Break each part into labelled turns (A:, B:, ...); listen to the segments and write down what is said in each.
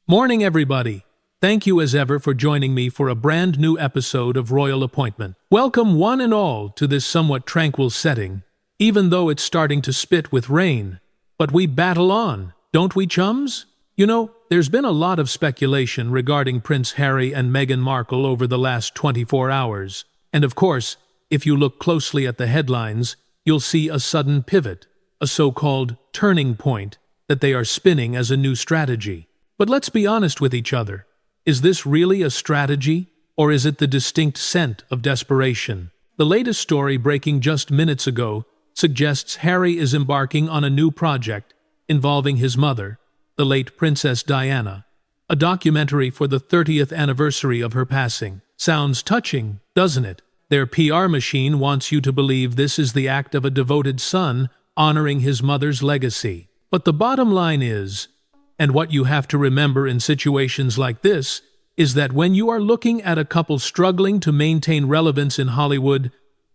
A: Morning, everybody. Thank you as ever for joining me for a brand new episode of Royal Appointment. Welcome one and all to this somewhat tranquil setting, even though it's starting to spit with rain. But we battle on, don't we, chums? You know, there's been a lot of speculation regarding Prince Harry and Meghan Markle over the last 24 hours. And of course, if you look closely at the headlines, you'll see a sudden pivot, a so-called turning point, that they are spinning as a new strategy. But let's be honest with each other. Is this really a strategy, or is it the distinct scent of desperation? The latest story breaking just minutes ago suggests Harry is embarking on a new project involving his mother, the late Princess Diana. A documentary for the 30th anniversary of her passing. Sounds touching, doesn't it? Their PR machine wants you to believe this is the act of a devoted son honoring his mother's legacy. But the bottom line is, and what you have to remember in situations like this, is that when you are looking at a couple struggling to maintain relevance in Hollywood,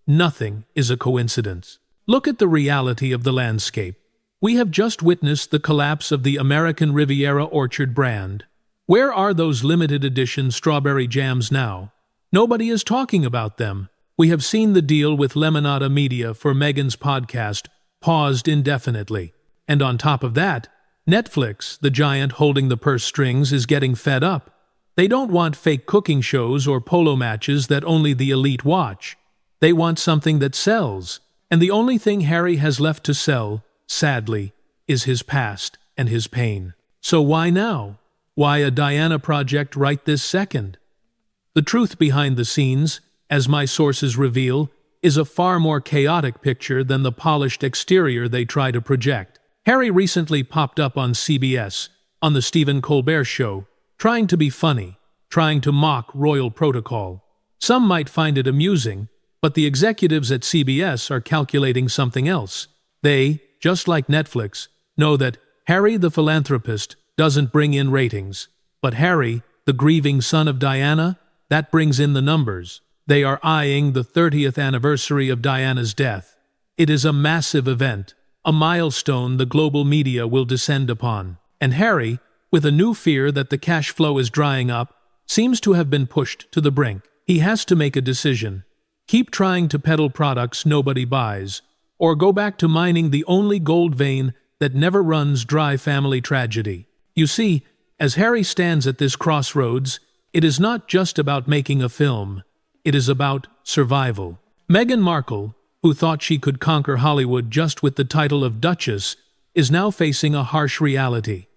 A: nothing is a coincidence. Look at the reality of the landscape. We have just witnessed the collapse of the American Riviera Orchard brand. Where are those limited edition strawberry jams now? Nobody is talking about them. We have seen the deal with Lemonada Media for Meghan's podcast paused indefinitely. And on top of that, Netflix, the giant holding the purse strings, is getting fed up. They don't want fake cooking shows or polo matches that only the elite watch. They want something that sells. And the only thing Harry has left to sell, sadly, is his past and his pain. So why now? Why a Diana project right this second? The truth behind the scenes, as my sources reveal, is a far more chaotic picture than the polished exterior they try to project. Harry recently popped up on CBS, on the Stephen Colbert Show, trying to be funny, trying to mock royal protocol. Some might find it amusing, but the executives at CBS are calculating something else. They, just like Netflix, know that Harry the philanthropist doesn't bring in ratings, but Harry, the grieving son of Diana, that brings in the numbers. They are eyeing the 30th anniversary of Diana's death. It is a massive event, a milestone the global media will descend upon. And Harry, with a new fear that the cash flow is drying up, seems to have been pushed to the brink. He has to make a decision. Keep trying to peddle products nobody buys, or go back to mining the only gold vein that never runs dry: family tragedy. You see, as Harry stands at this crossroads, it is not just about making a film. It is about survival. Meghan Markle, who thought she could conquer Hollywood just with the title of Duchess, is now facing a harsh reality.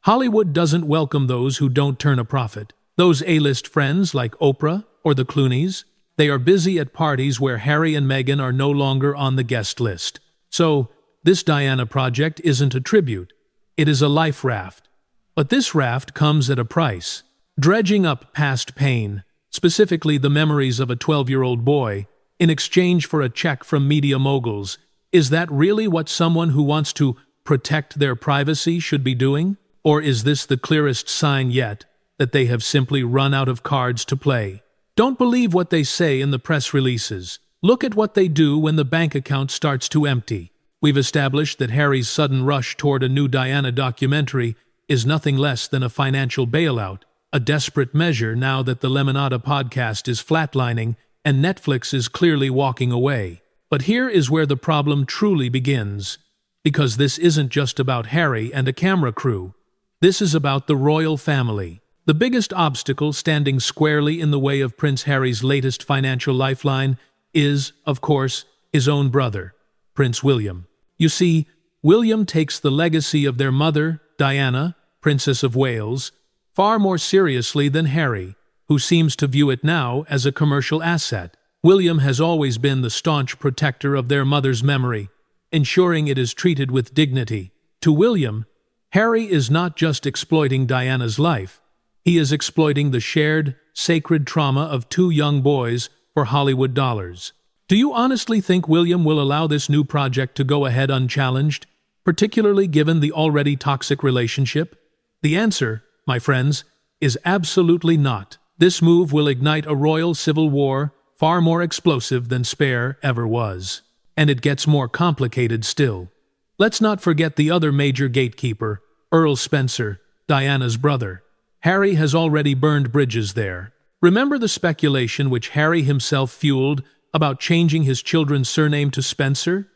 A: Hollywood doesn't welcome those who don't turn a profit. Those A-list friends like Oprah or the Clooneys, they are busy at parties where Harry and Meghan are no longer on the guest list. So, this Diana project isn't a tribute. It is a life raft. But this raft comes at a price. Dredging up past pain, specifically the memories of a 12-year-old boy, in exchange for a check from media moguls, is that really what someone who wants to protect their privacy should be doing? Or is this the clearest sign yet that they have simply run out of cards to play? Don't believe what they say in the press releases. Look at what they do when the bank account starts to empty. We've established that Harry's sudden rush toward a new Diana documentary is nothing less than a financial bailout, a desperate measure now that the Lemonada podcast is flatlining and Netflix is clearly walking away. But here is where the problem truly begins, because this isn't just about Harry and a camera crew. This is about the royal family. The biggest obstacle standing squarely in the way of Prince Harry's latest financial lifeline is, of course, his own brother, Prince William. You see, William takes the legacy of their mother, Diana, Princess of Wales, far more seriously than Harry, who seems to view it now as a commercial asset. William has always been the staunch protector of their mother's memory, ensuring it is treated with dignity. To William, Harry is not just exploiting Diana's life, he is exploiting the shared, sacred trauma of two young boys for Hollywood dollars. Do you honestly think William will allow this new project to go ahead unchallenged, particularly given the already toxic relationship? The answer, my friends, is absolutely not. This move will ignite a royal civil war far more explosive than Spare ever was. And it gets more complicated still. Let's not forget the other major gatekeeper, Earl Spencer, Diana's brother. Harry has already burned bridges there. Remember the speculation which Harry himself fueled about changing his children's surname to Spencer?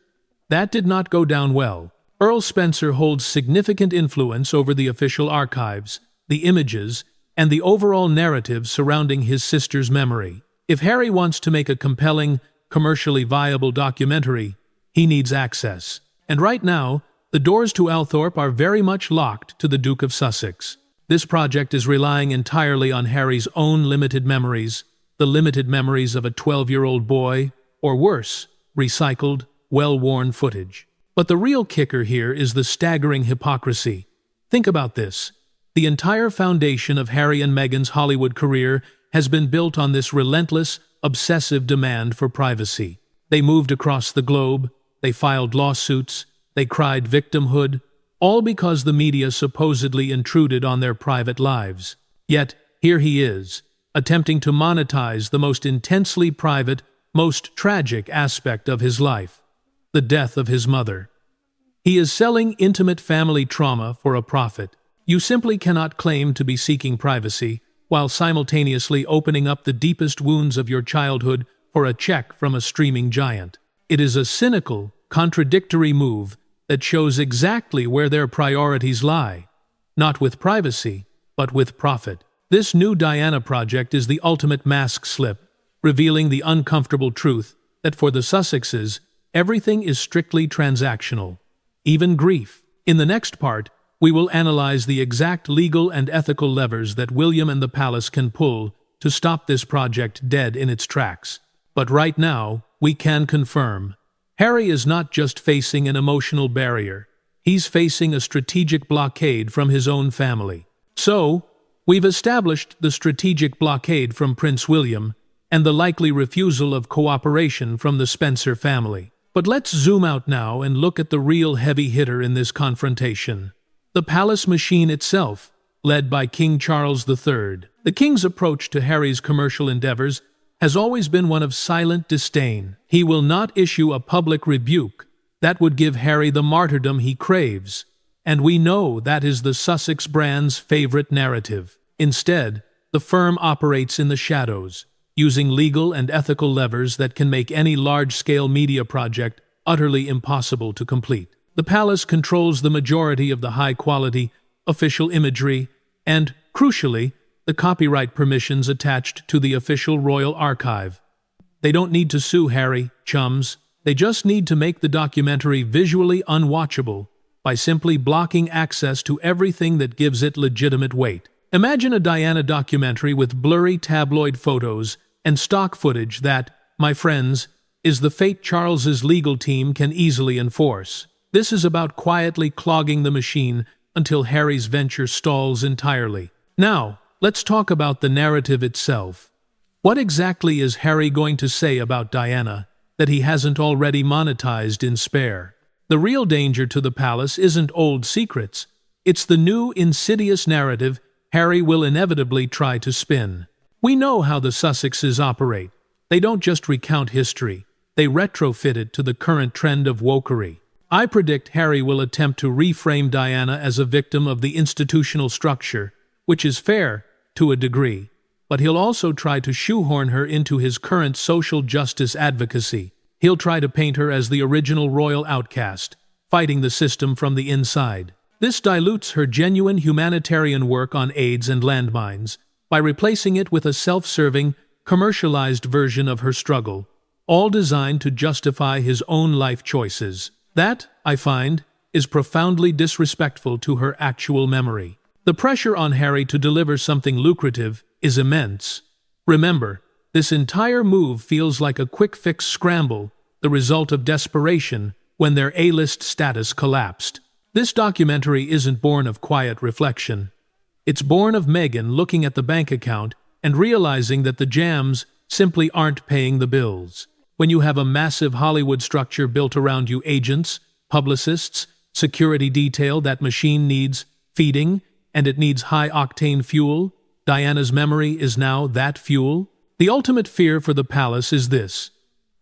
A: That did not go down well. Earl Spencer holds significant influence over the official archives, the images, and the overall narrative surrounding his sister's memory. If Harry wants to make a compelling, commercially viable documentary, he needs access. And right now, the doors to Althorp are very much locked to the Duke of Sussex. This project is relying entirely on Harry's own limited memories, the limited memories of a 12-year-old boy, or worse, recycled, well-worn footage. But the real kicker here is the staggering hypocrisy. Think about this. The entire foundation of Harry and Meghan's Hollywood career has been built on this relentless, obsessive demand for privacy. They moved across the globe, they filed lawsuits, they cried victimhood, all because the media supposedly intruded on their private lives. Yet, here he is, attempting to monetize the most intensely private, most tragic aspect of his life, the death of his mother. He is selling intimate family trauma for a profit. You simply cannot claim to be seeking privacy while simultaneously opening up the deepest wounds of your childhood for a check from a streaming giant. It is a cynical, contradictory move that shows exactly where their priorities lie, not with privacy, but with profit. This new Diana project is the ultimate mask slip, revealing the uncomfortable truth that for the Sussexes, everything is strictly transactional, even grief. In the next part, we will analyze the exact legal and ethical levers that William and the palace can pull to stop this project dead in its tracks. But right now, we can confirm Harry is not just facing an emotional barrier, he's facing a strategic blockade from his own family. So, we've established the strategic blockade from Prince William and the likely refusal of cooperation from the Spencer family. But let's zoom out now and look at the real heavy hitter in this confrontation. The palace machine itself, led by King Charles III. The king's approach to Harry's commercial endeavors has always been one of silent disdain. He will not issue a public rebuke. That would give Harry the martyrdom he craves, and we know that is the Sussex brand's favorite narrative. Instead, the firm operates in the shadows, using legal and ethical levers that can make any large-scale media project utterly impossible to complete. The palace controls the majority of the high-quality, official imagery, and, crucially, the copyright permissions attached to the official royal archive. They don't need to sue Harry, chums. They just need to make the documentary visually unwatchable by simply blocking access to everything that gives it legitimate weight. Imagine a Diana documentary with blurry tabloid photos and stock footage that, my friends, is the fate Charles's legal team can easily enforce. This is about quietly clogging the machine until Harry's venture stalls entirely. Now, let's talk about the narrative itself. What exactly is Harry going to say about Diana that he hasn't already monetized in spare? The real danger to the palace isn't old secrets. It's the new, insidious narrative Harry will inevitably try to spin. We know how the Sussexes operate. They don't just recount history. They retrofit it to the current trend of wokery. I predict Harry will attempt to reframe Diana as a victim of the institutional structure, which is fair to a degree, but he'll also try to shoehorn her into his current social justice advocacy. He'll try to paint her as the original royal outcast, fighting the system from the inside. This dilutes her genuine humanitarian work on AIDS and landmines by replacing it with a self-serving, commercialized version of her struggle, all designed to justify his own life choices. That, I find, is profoundly disrespectful to her actual memory. The pressure on Harry to deliver something lucrative is immense. Remember, this entire move feels like a quick-fix scramble, the result of desperation when their A-list status collapsed. This documentary isn't born of quiet reflection. It's born of Meghan looking at the bank account and realizing that the jams simply aren't paying the bills. When you have a massive Hollywood structure built around you, agents, publicists, security detail, that machine needs feeding, and it needs high-octane fuel. Diana's memory is now that fuel. The ultimate fear for the palace is this.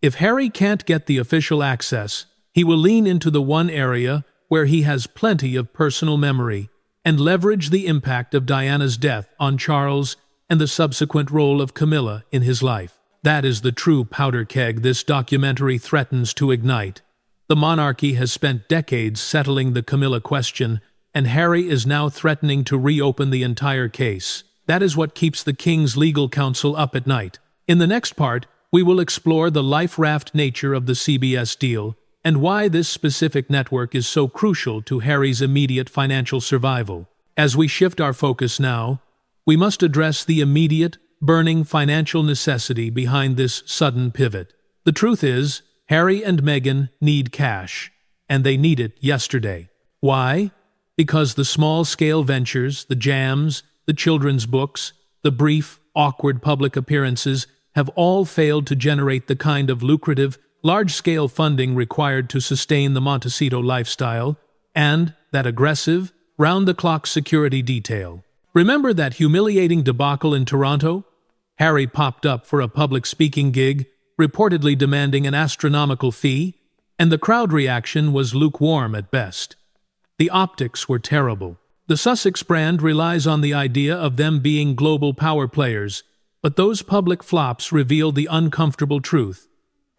A: If Harry can't get the official access, he will lean into the one area where he has plenty of personal memory, and leverage the impact of Diana's death on Charles and the subsequent role of Camilla in his life. That is the true powder keg this documentary threatens to ignite. The monarchy has spent decades settling the Camilla question, and Harry is now threatening to reopen the entire case. That is what keeps the king's legal counsel up at night. In the next part, we will explore the life-raft nature of the CBS deal and why this specific network is so crucial to Harry's immediate financial survival. As we shift our focus now, we must address the immediate, burning financial necessity behind this sudden pivot. The truth is, Harry and Meghan need cash, and they need it yesterday. Why? Because the small-scale ventures, the jams, the children's books, the brief, awkward public appearances have all failed to generate the kind of lucrative, large-scale funding required to sustain the Montecito lifestyle and that aggressive, round-the-clock security detail. Remember that humiliating debacle in Toronto? Harry popped up for a public speaking gig, reportedly demanding an astronomical fee, and the crowd reaction was lukewarm at best. The optics were terrible. The Sussex brand relies on the idea of them being global power players, but those public flops reveal the uncomfortable truth.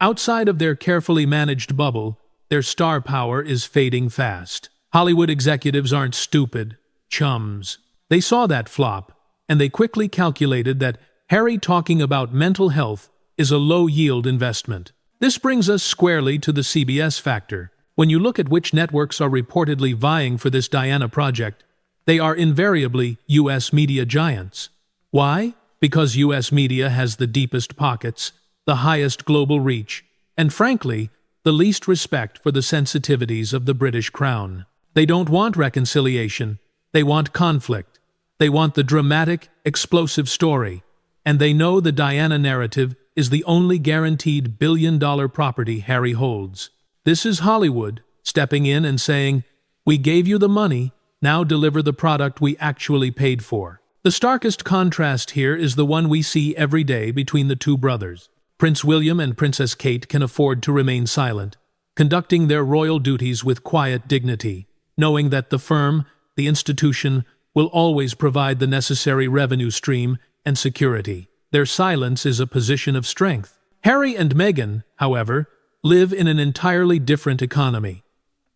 A: Outside of their carefully managed bubble, their star power is fading fast. Hollywood executives aren't stupid chums. They saw that flop, and they quickly calculated that Harry talking about mental health is a low-yield investment. This brings us squarely to the CBS factor. When you look at which networks are reportedly vying for this Diana project, they are invariably U.S. media giants. Why? Because U.S. media has the deepest pockets, the highest global reach, and frankly, the least respect for the sensitivities of the British crown. They don't want reconciliation. They want conflict. They want the dramatic, explosive story. And they know the Diana narrative is the only guaranteed billion-dollar property Harry holds. This is Hollywood stepping in and saying, "We gave you the money, now deliver the product we actually paid for." The starkest contrast here is the one we see every day between the two brothers. Prince William and Princess Kate can afford to remain silent, conducting their royal duties with quiet dignity, knowing that the firm, the institution, will always provide the necessary revenue stream and security. Their silence is a position of strength. Harry and Meghan, however, live in an entirely different economy.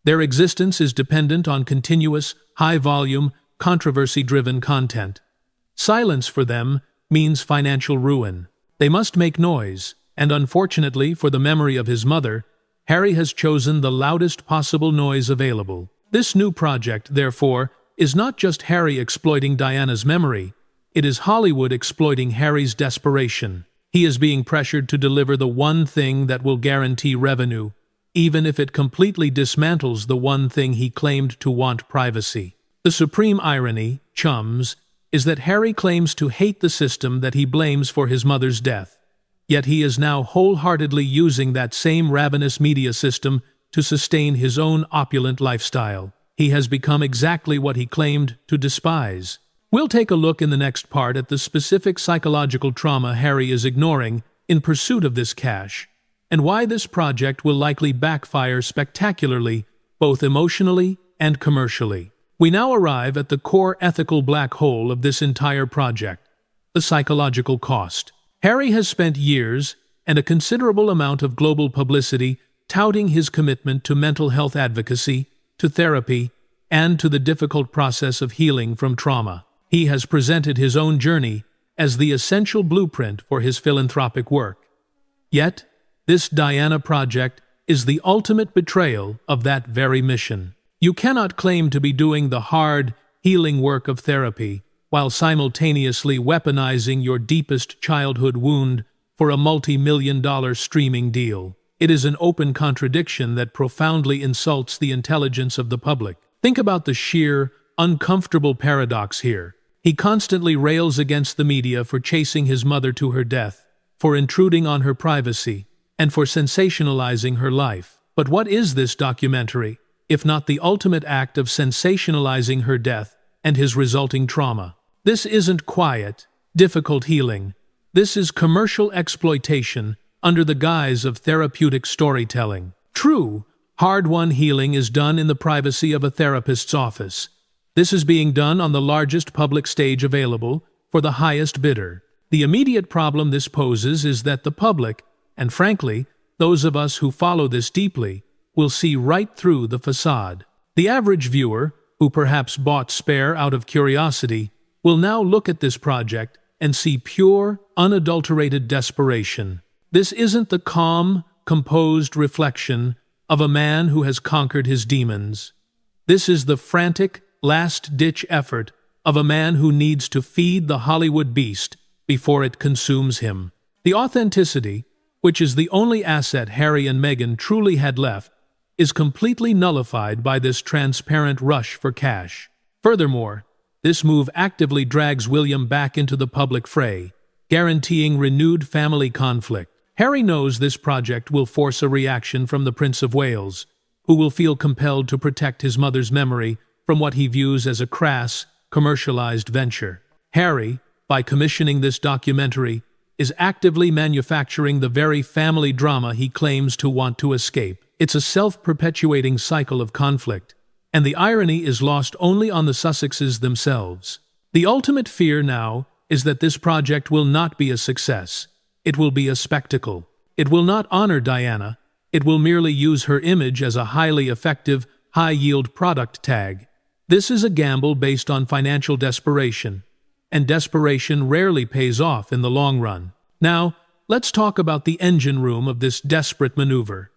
A: Their existence is dependent on continuous, high-volume, controversy-driven content. Silence for them means financial ruin. They must make noise, and unfortunately for the memory of his mother, Harry has chosen the loudest possible noise available. This new project, therefore, is not just Harry exploiting Diana's memory, it is Hollywood exploiting Harry's desperation. He is being pressured to deliver the one thing that will guarantee revenue, even if it completely dismantles the one thing he claimed to want: privacy. The supreme irony, chums, is that Harry claims to hate the system that he blames for his mother's death, yet he is now wholeheartedly using that same ravenous media system to sustain his own opulent lifestyle. He has become exactly what he claimed to despise. We'll take a look in the next part at the specific psychological trauma Harry is ignoring in pursuit of this cash, and why this project will likely backfire spectacularly, both emotionally and commercially. We now arrive at the core ethical black hole of this entire project, the psychological cost. Harry has spent years and a considerable amount of global publicity touting his commitment to mental health advocacy, to therapy, and to the difficult process of healing from trauma. He has presented his own journey as the essential blueprint for his philanthropic work. Yet, this Diana project is the ultimate betrayal of that very mission. You cannot claim to be doing the hard, healing work of therapy while simultaneously weaponizing your deepest childhood wound for a multi-million-dollar streaming deal. It is an open contradiction that profoundly insults the intelligence of the public. Think about the sheer, uncomfortable paradox here. He constantly rails against the media for chasing his mother to her death, for intruding on her privacy, and for sensationalizing her life. But what is this documentary, if not the ultimate act of sensationalizing her death and his resulting trauma? This isn't quiet, difficult healing. This is commercial exploitation under the guise of therapeutic storytelling. True, hard-won healing is done in the privacy of a therapist's office, This is being done on the largest public stage available for the highest bidder. The immediate problem this poses is that the public, and frankly, those of us who follow this deeply, will see right through the facade. The average viewer, who perhaps bought Spare out of curiosity, will now look at this project and see pure, unadulterated desperation. This isn't the calm, composed reflection of a man who has conquered his demons. This is the frantic, last-ditch effort of a man who needs to feed the Hollywood beast before it consumes him. The authenticity, which is the only asset Harry and Meghan truly had left, is completely nullified by this transparent rush for cash. Furthermore, this move actively drags William back into the public fray, guaranteeing renewed family conflict. Harry knows this project will force a reaction from the Prince of Wales, who will feel compelled to protect his mother's memory from what he views as a crass, commercialized venture. Harry, by commissioning this documentary, is actively manufacturing the very family drama he claims to want to escape. It's a self-perpetuating cycle of conflict, and the irony is lost only on the Sussexes themselves. The ultimate fear now is that this project will not be a success. It will be a spectacle. It will not honor Diana. It will merely use her image as a highly effective, high-yield product tag. This is a gamble based on financial desperation, and desperation rarely pays off in the long run. Now, let's talk about the engine room of this desperate maneuver.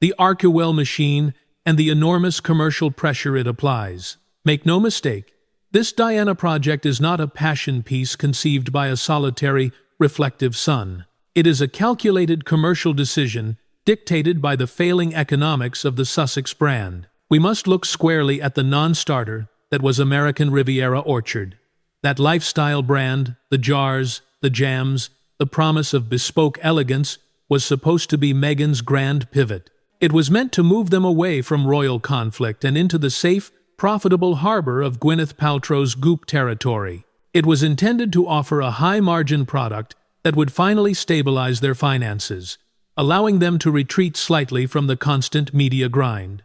A: The Archewell machine and the enormous commercial pressure it applies. Make no mistake, this Diana project is not a passion piece conceived by a solitary, reflective son. It is a calculated commercial decision dictated by the failing economics of the Sussex brand. We must look squarely at the non-starter that was American Riviera Orchard. That lifestyle brand, the jars, the jams, the promise of bespoke elegance was supposed to be Meghan's grand pivot. It was meant to move them away from royal conflict and into the safe, profitable harbor of Gwyneth Paltrow's Goop territory. It was intended to offer a high-margin product that would finally stabilize their finances, allowing them to retreat slightly from the constant media grind.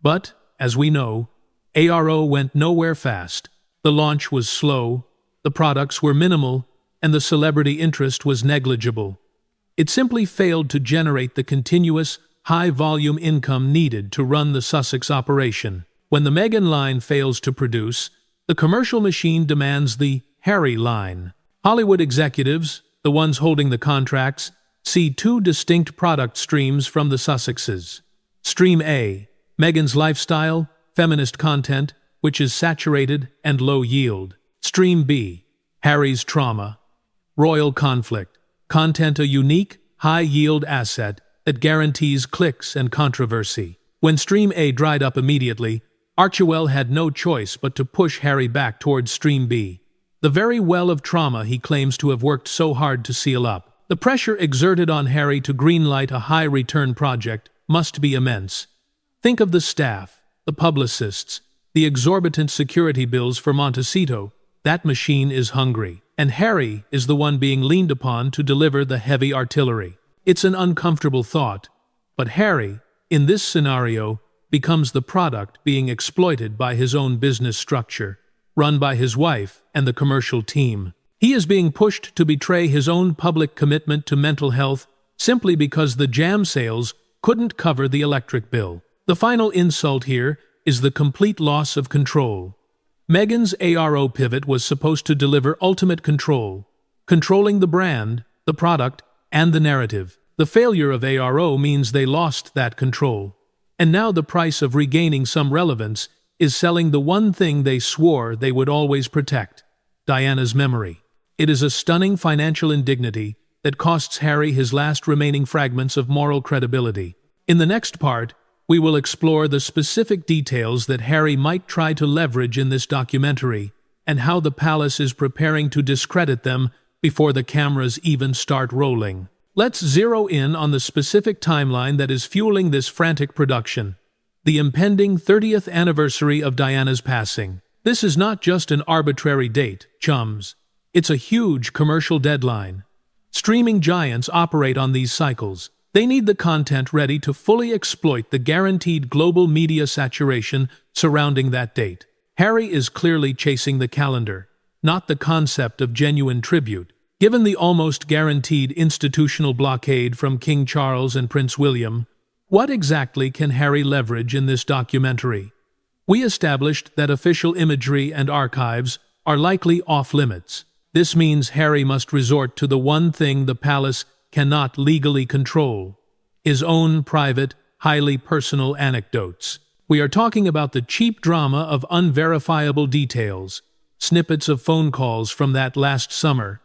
A: But, as we know, ARO went nowhere fast. The launch was slow, the products were minimal, and the celebrity interest was negligible. It simply failed to generate the continuous, high-volume income needed to run the Sussex operation. When the Meghan line fails to produce, the commercial machine demands the Harry line. Hollywood executives, the ones holding the contracts, see two distinct product streams from the Sussexes. Stream A, Meghan's lifestyle, feminist content, which is saturated and low yield. Stream B, Harry's trauma, royal conflict, content a unique, high-yield asset that guarantees clicks and controversy. When Stream A dried up immediately, Archewell had no choice but to push Harry back towards Stream B, the very well of trauma he claims to have worked so hard to seal up. The pressure exerted on Harry to greenlight a high-return project must be immense. Think of the staff, the publicists, the exorbitant security bills for Montecito. That machine is hungry, and Harry is the one being leaned upon to deliver the heavy artillery. It's an uncomfortable thought, but Harry, in this scenario, becomes the product being exploited by his own business structure, run by his wife and the commercial team. He is being pushed to betray his own public commitment to mental health simply because the jam sales couldn't cover the electric bill. The final insult here is the complete loss of control. Meghan's ARO pivot was supposed to deliver ultimate control, controlling the brand, the product, and the narrative. The failure of ARO means they lost that control. And now the price of regaining some relevance is selling the one thing they swore they would always protect, Diana's memory. It is a stunning financial indignity that costs Harry his last remaining fragments of moral credibility. In the next part, we will explore the specific details that Harry might try to leverage in this documentary and how the palace is preparing to discredit them before the cameras even start rolling. Let's zero in on the specific timeline that is fueling this frantic production: the impending 30th anniversary of Diana's passing. This is not just an arbitrary date, chums. It's a huge commercial deadline. Streaming giants operate on these cycles. They need the content ready to fully exploit the guaranteed global media saturation surrounding that date. Harry is clearly chasing the calendar, not the concept of genuine tribute. Given the almost guaranteed institutional blockade from King Charles and Prince William, what exactly can Harry leverage in this documentary? We established that official imagery and archives are likely off-limits. This means Harry must resort to the one thing the palace cannot legally control: his own private, highly personal anecdotes. We are talking about the cheap drama of unverifiable details, snippets of phone calls from that last summer,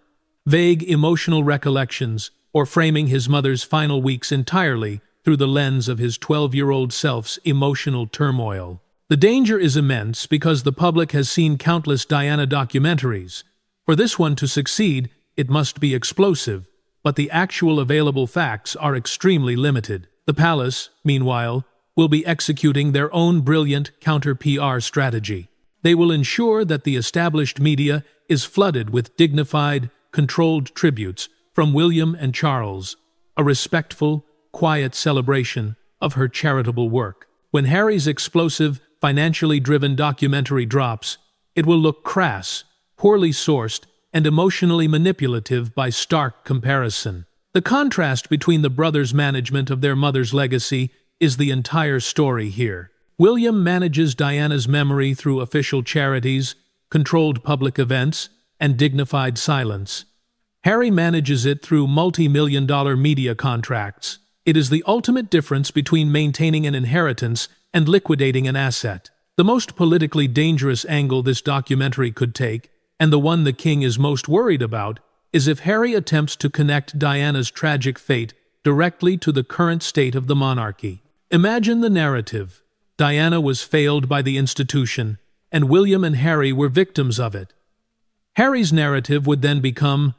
A: vague emotional recollections, or framing his mother's final weeks entirely through the lens of his 12-year-old self's emotional turmoil. The danger is immense because the public has seen countless Diana documentaries. For this one to succeed, it must be explosive, but the actual available facts are extremely limited. The palace, meanwhile, will be executing their own brilliant counter-PR strategy. They will ensure that the established media is flooded with dignified, controlled tributes from William and Charles, a respectful, quiet celebration of her charitable work. When Harry's explosive, financially driven documentary drops, it will look crass, poorly sourced, and emotionally manipulative by stark comparison. The contrast between the brothers' management of their mother's legacy is the entire story here. William manages Diana's memory through official charities, controlled public events, and dignified silence. Harry manages it through multi-million-dollar media contracts. It is the ultimate difference between maintaining an inheritance and liquidating an asset. The most politically dangerous angle this documentary could take, and the one the king is most worried about, is if Harry attempts to connect Diana's tragic fate directly to the current state of the monarchy. Imagine the narrative. Diana was failed by the institution, and William and Harry were victims of it. Harry's narrative would then become,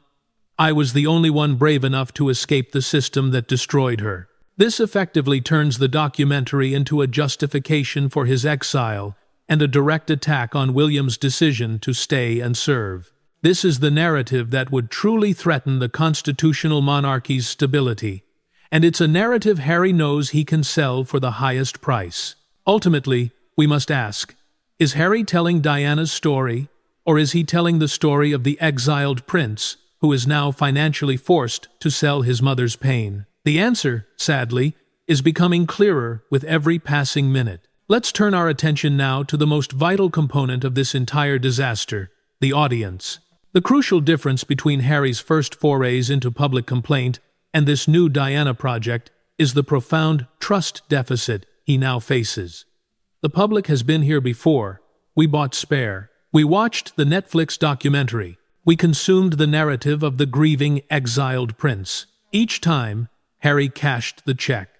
A: "I was the only one brave enough to escape the system that destroyed her." This effectively turns the documentary into a justification for his exile and a direct attack on William's decision to stay and serve. This is the narrative that would truly threaten the constitutional monarchy's stability, and it's a narrative Harry knows he can sell for the highest price. Ultimately, we must ask, is Harry telling Diana's story, or is he telling the story of the exiled prince who is now financially forced to sell his mother's pain? The answer, sadly, is becoming clearer with every passing minute. Let's turn our attention now to the most vital component of this entire disaster, the audience. The crucial difference between Harry's first forays into public complaint and this new Diana project is the profound trust deficit he now faces. The public has been here before. We bought Spare. We watched the Netflix documentary. We consumed the narrative of the grieving, exiled prince. Each time, Harry cashed the check,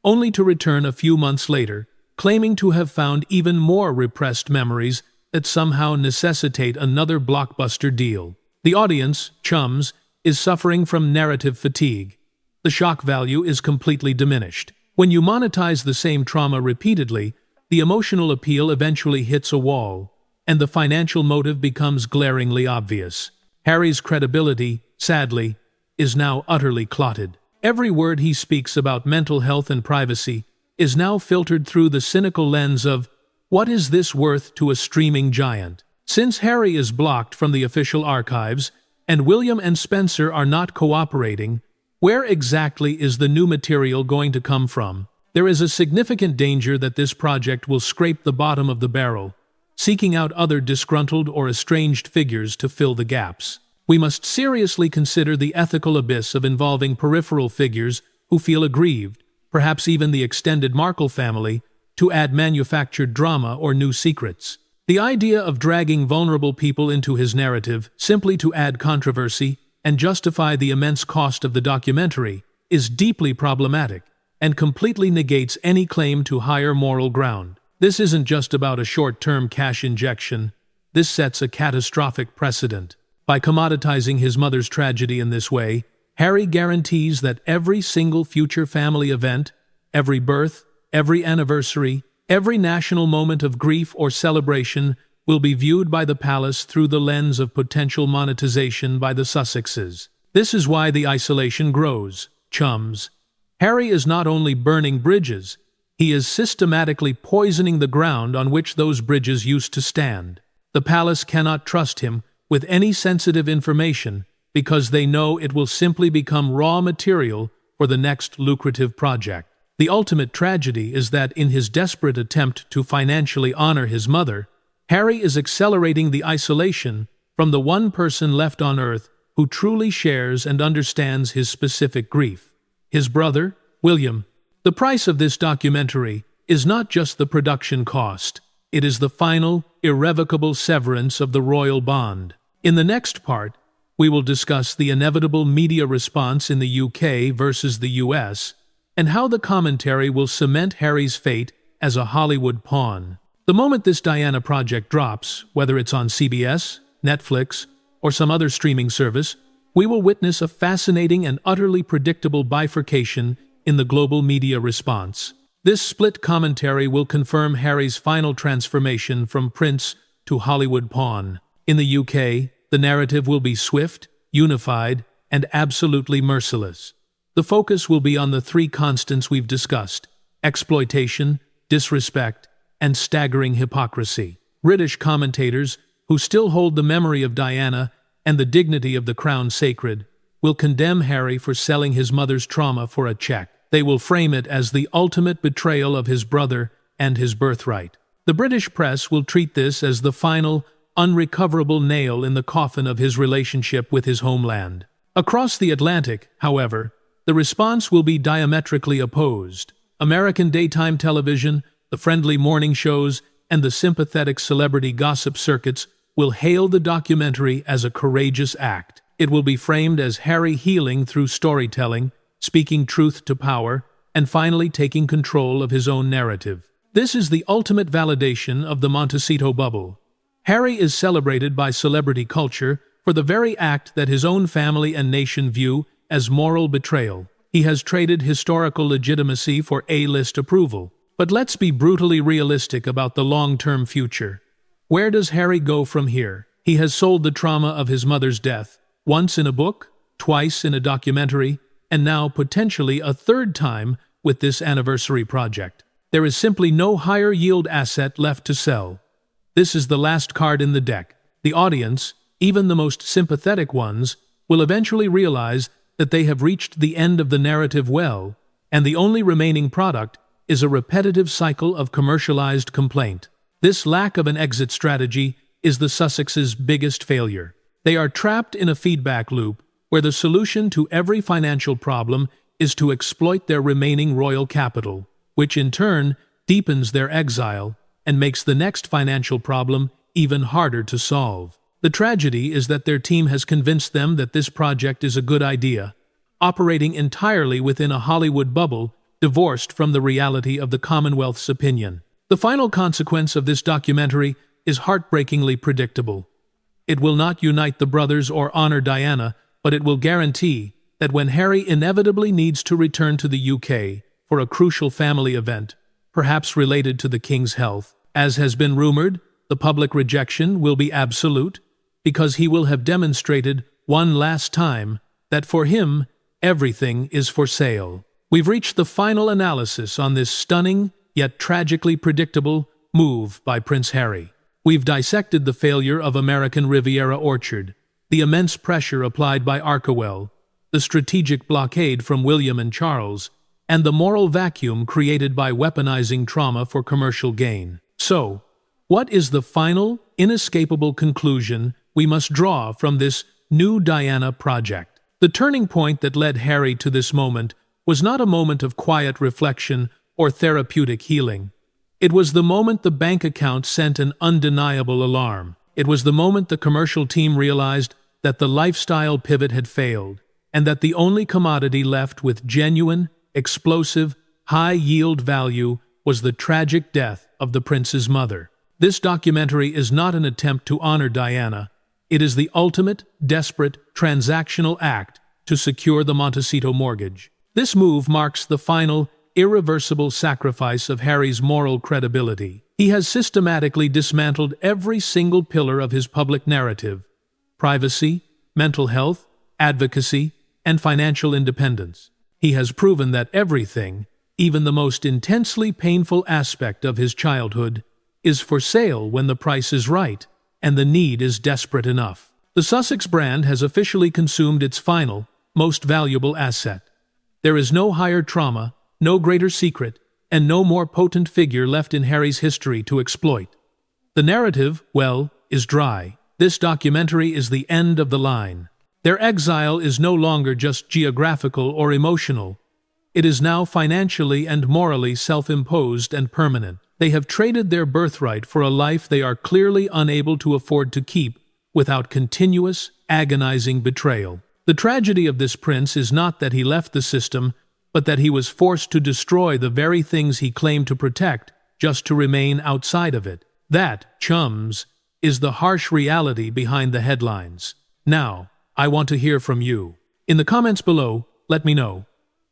A: only to return a few months later, claiming to have found even more repressed memories that somehow necessitate another blockbuster deal. The audience, chums, is suffering from narrative fatigue. The shock value is completely diminished. When you monetize the same trauma repeatedly, the emotional appeal eventually hits a wall, and the financial motive becomes glaringly obvious. Harry's credibility, sadly, is now utterly clotted. Every word he speaks about mental health and privacy is now filtered through the cynical lens of, what is this worth to a streaming giant? Since Harry is blocked from the official archives, and William and Spencer are not cooperating, where exactly is the new material going to come from? There is a significant danger that this project will scrape the bottom of the barrel, seeking out other disgruntled or estranged figures to fill the gaps. We must seriously consider the ethical abyss of involving peripheral figures who feel aggrieved, perhaps even the extended Markle family, to add manufactured drama or new secrets. The idea of dragging vulnerable people into his narrative simply to add controversy and justify the immense cost of the documentary is deeply problematic and completely negates any claim to higher moral ground. This isn't just about a short-term cash injection. This sets a catastrophic precedent. By commoditizing his mother's tragedy in this way, Harry guarantees that every single future family event, every birth, every anniversary, every national moment of grief or celebration will be viewed by the palace through the lens of potential monetization by the Sussexes. This is why the isolation grows, chums. Harry is not only burning bridges, He is systematically poisoning the ground on which those bridges used to stand. The palace cannot trust him with any sensitive information because they know it will simply become raw material for the next lucrative project. The ultimate tragedy is that in his desperate attempt to financially honor his mother, Harry is accelerating the isolation from the one person left on Earth who truly shares and understands his specific grief: his brother, William. The price of this documentary is not just the production cost, it is the final, irrevocable severance of the royal bond. In the next part, we will discuss the inevitable media response in the UK versus the US, and how the commentary will cement Harry's fate as a Hollywood pawn. The moment this Diana project drops, whether it's on CBS, Netflix, or some other streaming service, we will witness a fascinating and utterly predictable bifurcation in the global media response. This split commentary will confirm Harry's final transformation from prince to Hollywood pawn. In the UK, the narrative will be swift, unified, and absolutely merciless. The focus will be on the three constants we've discussed: exploitation, disrespect, and staggering hypocrisy. British commentators, who still hold the memory of Diana and the dignity of the crown sacred, will condemn Harry for selling his mother's trauma for a check. They will frame it as the ultimate betrayal of his brother and his birthright. The British press will treat this as the final, unrecoverable nail in the coffin of his relationship with his homeland. Across the Atlantic, however, the response will be diametrically opposed. American daytime television, the friendly morning shows, and the sympathetic celebrity gossip circuits will hail the documentary as a courageous act. It will be framed as Harry healing through storytelling, speaking truth to power, and finally taking control of his own narrative. This is the ultimate validation of the Montecito bubble. Harry is celebrated by celebrity culture for the very act that his own family and nation view as moral betrayal. He has traded historical legitimacy for A-list approval. But let's be brutally realistic about the long-term future. Where does Harry go from here? He has sold the trauma of his mother's death, once in a book, twice in a documentary, and now potentially a third time with this anniversary project. There is simply no higher yield asset left to sell. This is the last card in the deck. The audience, even the most sympathetic ones, will eventually realize that they have reached the end of the narrative well, and the only remaining product is a repetitive cycle of commercialized complaint. This lack of an exit strategy is the Sussexes' biggest failure. They are trapped in a feedback loop where the solution to every financial problem is to exploit their remaining royal capital, which in turn deepens their exile and makes the next financial problem even harder to solve. The tragedy is that their team has convinced them that this project is a good idea, operating entirely within a Hollywood bubble divorced from the reality of the Commonwealth's opinion. The final consequence of this documentary is heartbreakingly predictable. It will not unite the brothers or honor Diana, but it will guarantee that when Harry inevitably needs to return to the UK for a crucial family event, perhaps related to the King's health, as has been rumored, the public rejection will be absolute, because he will have demonstrated one last time that for him, everything is for sale. We've reached the final analysis on this stunning, yet tragically predictable, move by Prince Harry. We've dissected the failure of American Riviera Orchard, the immense pressure applied by Archewell, the strategic blockade from William and Charles, and the moral vacuum created by weaponizing trauma for commercial gain. So, what is the final, inescapable conclusion we must draw from this new Diana project? The turning point that led Harry to this moment was not a moment of quiet reflection or therapeutic healing. It was the moment the bank account sent an undeniable alarm. It was the moment the commercial team realized that the lifestyle pivot had failed, and that the only commodity left with genuine, explosive, high-yield value was the tragic death of the prince's mother. This documentary is not an attempt to honor Diana. It is the ultimate, desperate, transactional act to secure the Montecito mortgage. This move marks the final, irreversible sacrifice of Harry's moral credibility. He has systematically dismantled every single pillar of his public narrative: privacy, mental health, advocacy, and financial independence. He has proven that everything, even the most intensely painful aspect of his childhood, is for sale when the price is right and the need is desperate enough. The Sussex brand has officially consumed its final, most valuable asset. There is no higher trauma, no greater secret, and no more potent figure left in Harry's history to exploit. The narrative, well, is dry. This documentary is the end of the line. Their exile is no longer just geographical or emotional. It is now financially and morally self-imposed and permanent. They have traded their birthright for a life they are clearly unable to afford to keep without continuous, agonizing betrayal. The tragedy of this prince is not that he left the system, but that he was forced to destroy the very things he claimed to protect just to remain outside of it. That, chums, is the harsh reality behind the headlines. Now, I want to hear from you. In the comments below, let me know.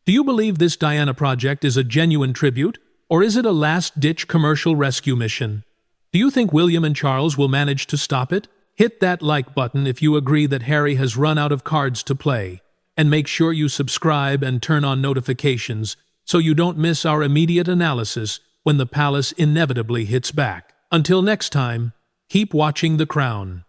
A: Do you believe this Diana project is a genuine tribute, or is it a last-ditch commercial rescue mission? Do you think William and Charles will manage to stop it? Hit that like button if you agree that Harry has run out of cards to play, and make sure you subscribe and turn on notifications so you don't miss our immediate analysis when the palace inevitably hits back. Until next time, keep watching The Crown.